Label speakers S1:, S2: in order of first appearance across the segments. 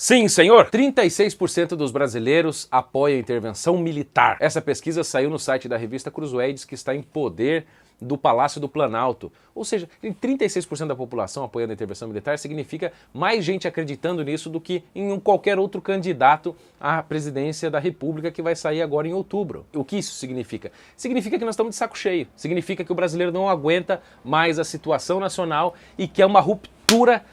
S1: Sim, senhor! 36% dos brasileiros apoiam a intervenção militar. Essa pesquisa saiu no site da revista Cruzoides, que está em poder do Palácio do Planalto. Ou seja, 36% da população apoiando a intervenção militar significa mais gente acreditando nisso do que em qualquer outro candidato à presidência da República que vai sair agora em outubro. O que isso significa? Significa que nós estamos de saco cheio. Significa que o brasileiro não aguenta mais a situação nacional e quer uma ruptura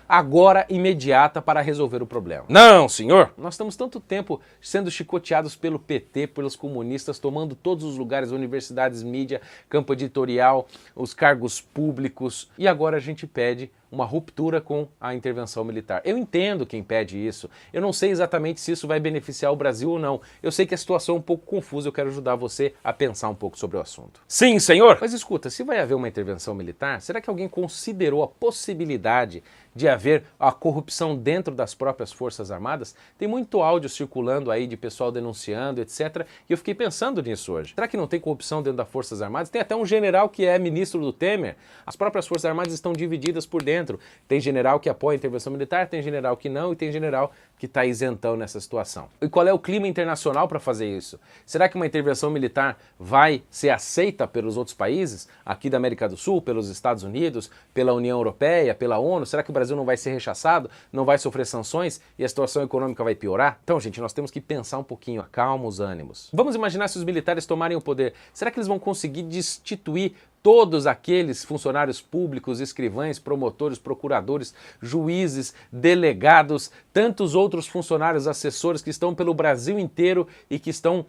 S1: agora imediata para resolver o problema. Não, senhor! Nós estamos tanto tempo sendo chicoteados pelo PT, pelos comunistas, tomando todos os lugares, universidades, mídia, campo editorial, os cargos públicos, e agora a gente pede uma ruptura com a intervenção militar. Eu entendo quem pede isso. Eu não sei exatamente se isso vai beneficiar o Brasil ou não. Eu sei que a situação é um pouco confusa, eu quero ajudar você a pensar um pouco sobre o assunto. Sim, senhor! Mas escuta, se vai haver uma intervenção militar, será que alguém considerou a possibilidade de haver a corrupção dentro das próprias Forças Armadas? Tem muito áudio circulando aí de pessoal denunciando, etc. E eu fiquei pensando nisso hoje. Será que não tem corrupção dentro das Forças Armadas? Tem até um general que é ministro do Temer. As próprias Forças Armadas estão divididas por dentro. Tem general que apoia a intervenção militar, tem general que não e tem general que está isentão nessa situação. E qual é o clima internacional para fazer isso? Será que uma intervenção militar vai ser aceita pelos outros países, aqui da América do Sul, pelos Estados Unidos, pela União Europeia, pela ONU? Será que o Brasil não vai ser rechaçado, não vai sofrer sanções e a situação econômica vai piorar? Então, gente, nós temos que pensar um pouquinho, acalma os ânimos. Vamos imaginar se os militares tomarem o poder. Será que eles vão conseguir destituir todos aqueles funcionários públicos, escrivães, promotores, procuradores, juízes, delegados, tantos outros funcionários, assessores que estão pelo Brasil inteiro e que estão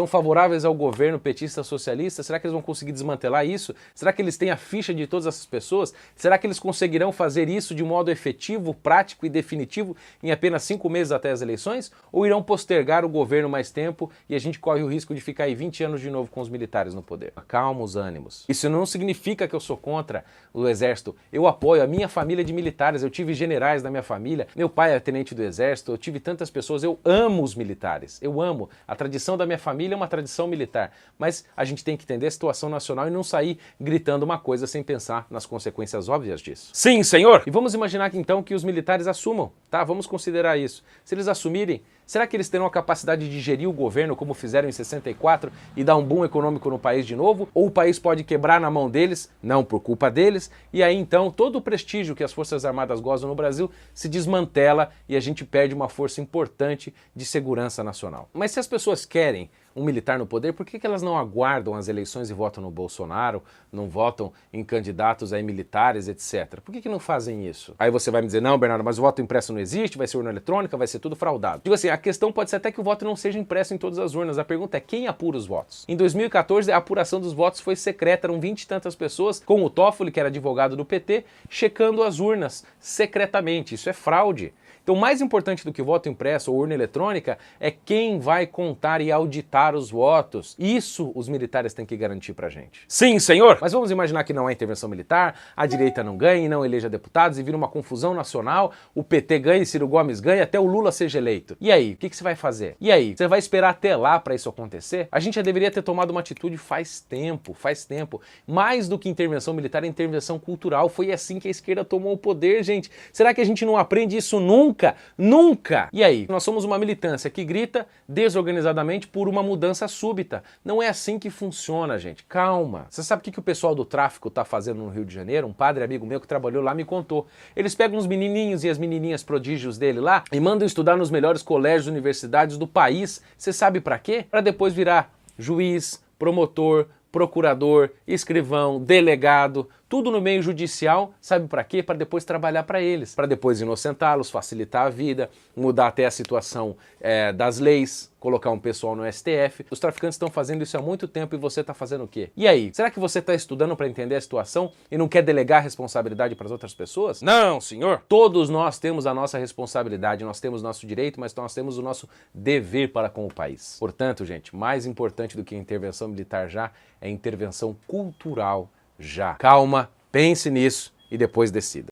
S1: favoráveis ao governo petista socialista? Será que eles vão conseguir desmantelar isso? Será que eles têm a ficha de todas essas pessoas? Será que eles conseguirão fazer isso de modo efetivo, prático e definitivo em apenas 5 meses até as eleições? Ou irão postergar o governo mais tempo e a gente corre o risco de ficar aí 20 anos de novo com os militares no poder? Acalma os ânimos. Isso não significa que eu sou contra o exército. Eu apoio a minha família de militares. Eu tive generais na minha família. Meu pai é tenente do exército. Eu tive tantas pessoas. Eu amo os militares. Eu amo. A tradição da minha família é uma tradição militar, mas a gente tem que entender a situação nacional e não sair gritando uma coisa sem pensar nas consequências óbvias disso. Sim, senhor! E vamos imaginar que então que os militares assumam, tá? Vamos considerar isso. Se eles assumirem, será que eles terão a capacidade de gerir o governo como fizeram em 64 e dar um boom econômico no país de novo? Ou o país pode quebrar na mão deles, não por culpa deles, e aí então todo o prestígio que as Forças Armadas gozam no Brasil se desmantela e a gente perde uma força importante de segurança nacional. Mas se as pessoas querem um militar no poder, por que elas não aguardam as eleições e votam no Bolsonaro, não votam em candidatos aí militares, etc? Por que não fazem isso? Aí você vai me dizer, não, Bernardo, mas o voto impresso não existe, vai ser urna eletrônica, vai ser tudo fraudado. Digo assim, a questão pode ser até que o voto não seja impresso em todas as urnas. A pergunta é quem apura os votos? Em 2014, a apuração dos votos foi secreta, eram 20 e tantas pessoas, com o Toffoli, que era advogado do PT, checando as urnas secretamente. Isso é fraude. Então, mais importante do que voto impresso ou urna eletrônica é quem vai contar e auditar os votos. Isso os militares têm que garantir pra gente. Sim, senhor! Mas vamos imaginar que não há intervenção militar, a direita não ganha e não eleja deputados e vira uma confusão nacional, o PT ganha, Ciro Gomes ganha, até o Lula seja eleito. E aí, o que você vai fazer? E aí, você vai esperar até lá pra isso acontecer? A gente já deveria ter tomado uma atitude faz tempo. Mais do que intervenção militar, é intervenção cultural. Foi assim que a esquerda tomou o poder, gente. Será que a gente não aprende isso nunca? Nunca! E aí? Nós somos uma militância que grita desorganizadamente por uma mudança súbita. Não é assim que funciona, gente. Calma. Você sabe o que o pessoal do tráfico tá fazendo no Rio de Janeiro? Um padre amigo meu que trabalhou lá me contou. Eles pegam os menininhos e as menininhas prodígios dele lá e mandam estudar nos melhores colégios e universidades do país. Você sabe pra quê? Pra depois virar juiz, promotor, procurador, escrivão, delegado, tudo no meio judicial, sabe para quê? Para depois trabalhar para eles, para depois inocentá-los, facilitar a vida, mudar até a situação das leis, colocar um pessoal no STF. Os traficantes estão fazendo isso há muito tempo e você está fazendo o quê? E aí? Será que você está estudando para entender a situação e não quer delegar a responsabilidade para as outras pessoas? Não, senhor! Todos nós temos a nossa responsabilidade, nós temos nosso direito, mas nós temos o nosso dever para com o país. Portanto, gente, mais importante do que a intervenção militar já é a intervenção cultural já. Calma, pense nisso e depois decida.